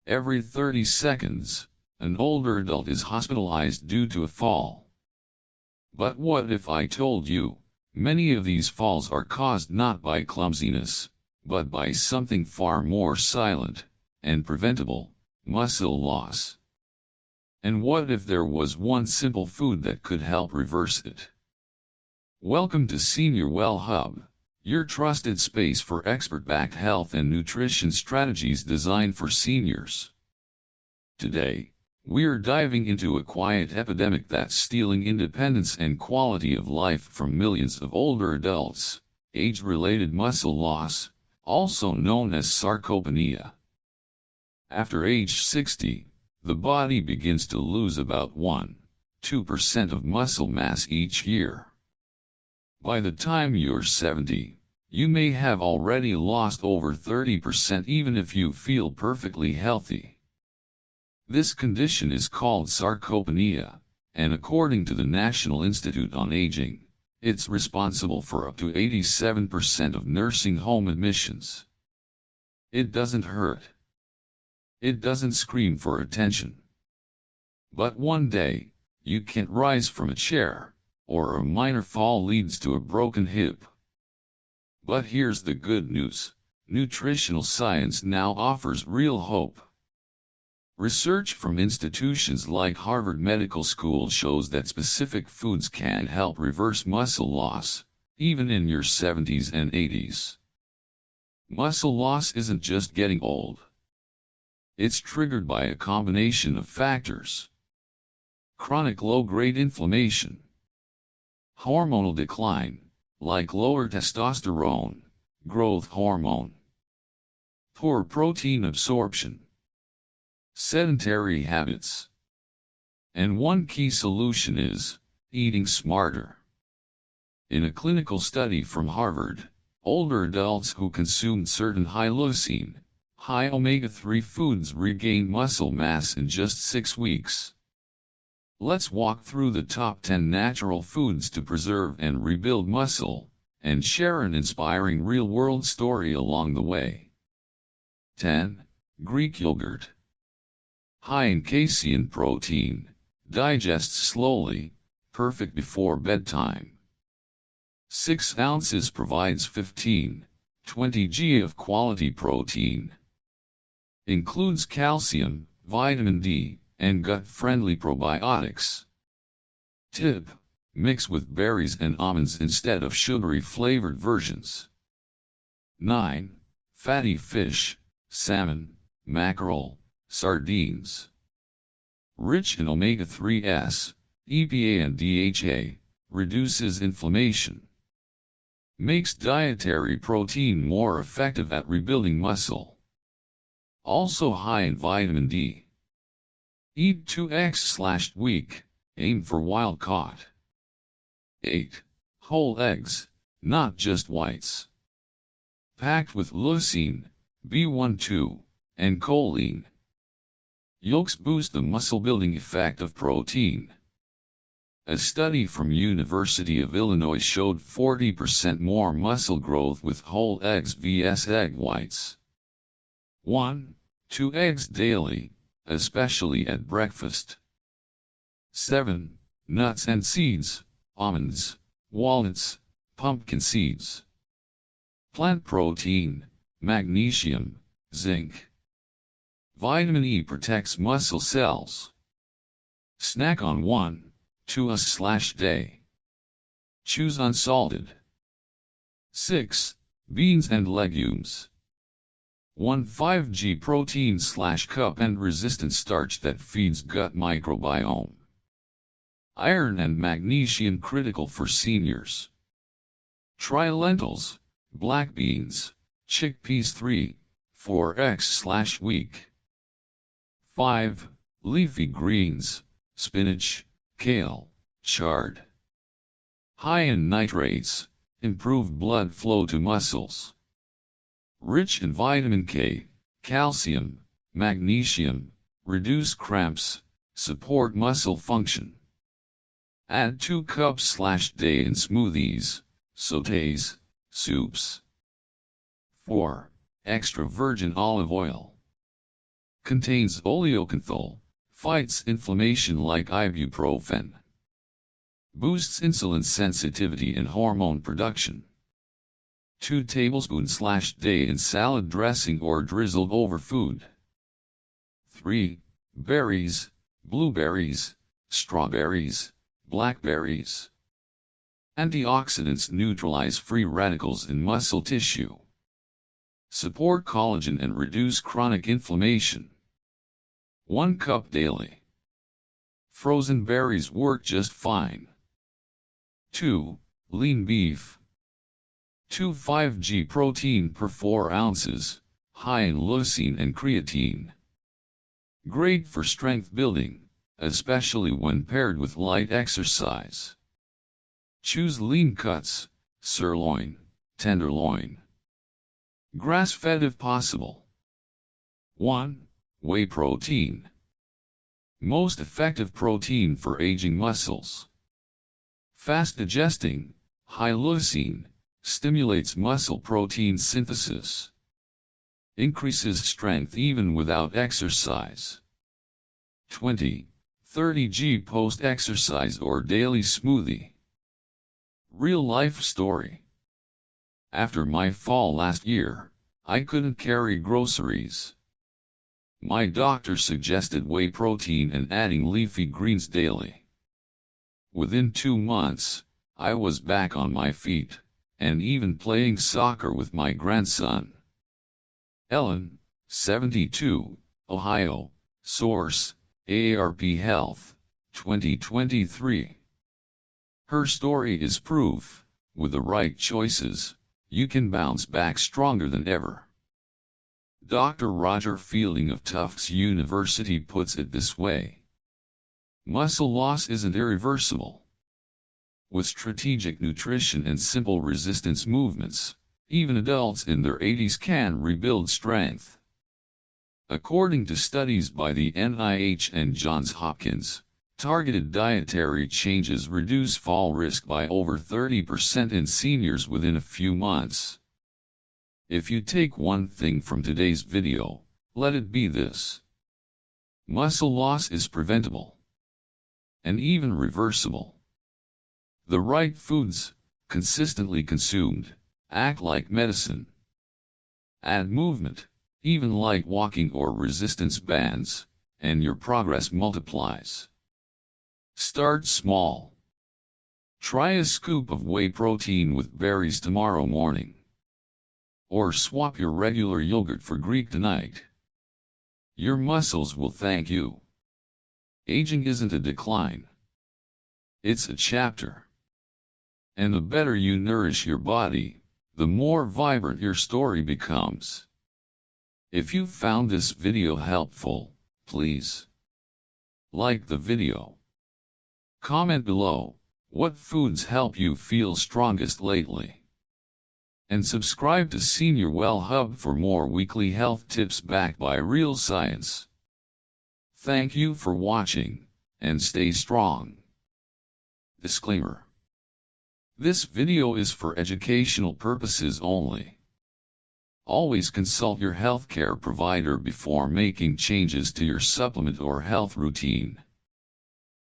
Every 30 seconds, an older adult is hospitalized due to a fall. But what if I told you, many of these falls are caused not by clumsiness, but by something far more silent and preventable: muscle loss? And what if there was one simple food that could help reverse it? Welcome to Senior Well Hub, your trusted space for expert-backed health and nutrition strategies designed for seniors. Today, we're diving into a quiet epidemic that's stealing independence and quality of life from millions of older adults: age-related muscle loss, also known as sarcopenia. After age 60, the body begins to lose about 1–2% of muscle mass each year. By the time you're 70, you may have already lost over 30% even if you feel perfectly healthy. This condition is called sarcopenia, and according to the National Institute on Aging, it's responsible for up to 87% of nursing home admissions. It doesn't hurt. It doesn't scream for attention. But one day, you can't rise from a chair, or a minor fall leads to a broken hip. But here's the good news: nutritional science now offers real hope. Research from institutions like Harvard Medical School shows that specific foods can help reverse muscle loss, even in your 70s and 80s. Muscle loss isn't just getting old. It's triggered by a combination of factors: chronic low-grade inflammation, hormonal decline, like lower testosterone, growth hormone, poor protein absorption, sedentary habits. And one key solution is eating smarter. In a clinical study from Harvard, older adults who consumed certain high leucine, high omega-3 foods regained muscle mass in just 6 weeks. Let's walk through the top 10 natural foods to preserve and rebuild muscle, and share an inspiring real-world story along the way. 10. Greek yogurt. High in casein protein, digests slowly, perfect before bedtime. 6 ounces provides 15–20 g of quality protein. Includes calcium, vitamin D, and gut-friendly probiotics. Tip: mix with berries and almonds instead of sugary flavored versions. 9. Fatty fish, salmon, mackerel, sardines. Rich in omega-3s, EPA and DHA, reduces inflammation. Makes dietary protein more effective at rebuilding muscle. Also high in vitamin D. Eat 2 eggs/week, aim for wild caught. 8. Whole eggs, not just whites. Packed with leucine, B12, and choline. Yolks boost the muscle-building effect of protein. A study from University of Illinois showed 40% more muscle growth with whole eggs vs egg whites. 1–2 eggs daily, especially at breakfast. 7. Nuts and seeds, almonds, walnuts, pumpkin seeds. Plant protein, magnesium, zinc. Vitamin E protects muscle cells. Snack on 1–2 a/day. Choose unsalted. 6. Beans and legumes. 1–5 g protein/cup and resistant starch that feeds gut microbiome. Iron and magnesium critical for seniors. Try lentils, black beans, chickpeas 3–4 eggs/week. 5. Leafy greens, spinach, kale, chard. High in nitrates, improve blood flow to muscles. Rich in vitamin K, calcium, magnesium, reduce cramps, support muscle function. Add 2 cups/day in smoothies, sautés, soups. 4. Extra virgin olive oil. Contains oleocanthal, fights inflammation like ibuprofen. Boosts insulin sensitivity and hormone production. 2 tablespoons/day in salad dressing or drizzled over food. 3. Berries, blueberries, strawberries, blackberries. Antioxidants neutralize free radicals in muscle tissue. Support collagen and reduce chronic inflammation. 1 cup daily. Frozen berries work just fine. 2. Lean beef. 2.5 g protein per 4 ounces, high in leucine and creatine. Great for strength building, especially when paired with light exercise. Choose lean cuts, sirloin, tenderloin. Grass-fed if possible. 1. Whey protein. Most effective protein for aging muscles. Fast digesting, high leucine, stimulates muscle protein synthesis. Increases strength even without exercise. 20-30 g post-exercise or daily smoothie. Real-life story. After my fall last year, I couldn't carry groceries. My doctor suggested whey protein and adding leafy greens daily. Within 2 months, I was back on my feet, and even playing soccer with my grandson. Ellen, 72, Ohio, Source, AARP Health, 2023. Her story is proof, with the right choices, you can bounce back stronger than ever. Dr. Roger Fielding of Tufts University puts it this way. Muscle loss isn't irreversible. With strategic nutrition and simple resistance movements, even adults in their 80s can rebuild strength. According to studies by the NIH and Johns Hopkins, targeted dietary changes reduce fall risk by over 30% in seniors within a few months. If you take one thing from today's video, let it be this. Muscle loss is preventable. And even reversible. The right foods, consistently consumed, act like medicine. Add movement, even light walking or resistance bands, and your progress multiplies. Start small. Try a scoop of whey protein with berries tomorrow morning. Or swap your regular yogurt for Greek tonight. Your muscles will thank you. Aging isn't a decline. It's a chapter. And the better you nourish your body, the more vibrant your story becomes. If you found this video helpful, please like the video. Comment below, what foods help you feel strongest lately? And subscribe to Senior Well Hub for more weekly health tips backed by real science. Thank you for watching, and stay strong. Disclaimer. This video is for educational purposes only. Always consult your healthcare provider before making changes to your supplement or health routine.